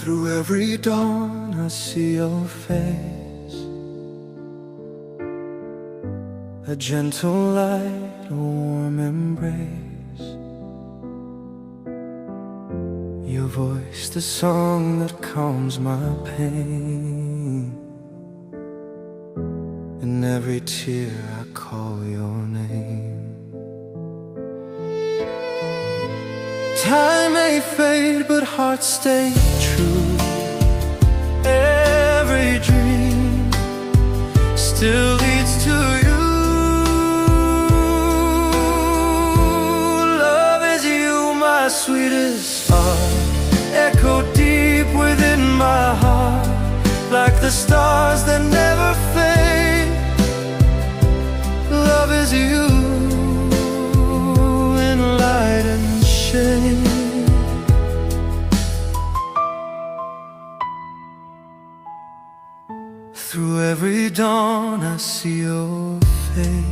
Through every dawn I see your face, a gentle light, a warm embrace. Your voice, the song that calms my pain. In every tear I call your name. Time may fade, but hearts stay true. Every dream still leads to you. Love is you, my sweetest song, echo deep within my heart, like the stars that never fade. Love is you in light and shade. Through every dawn I see your face.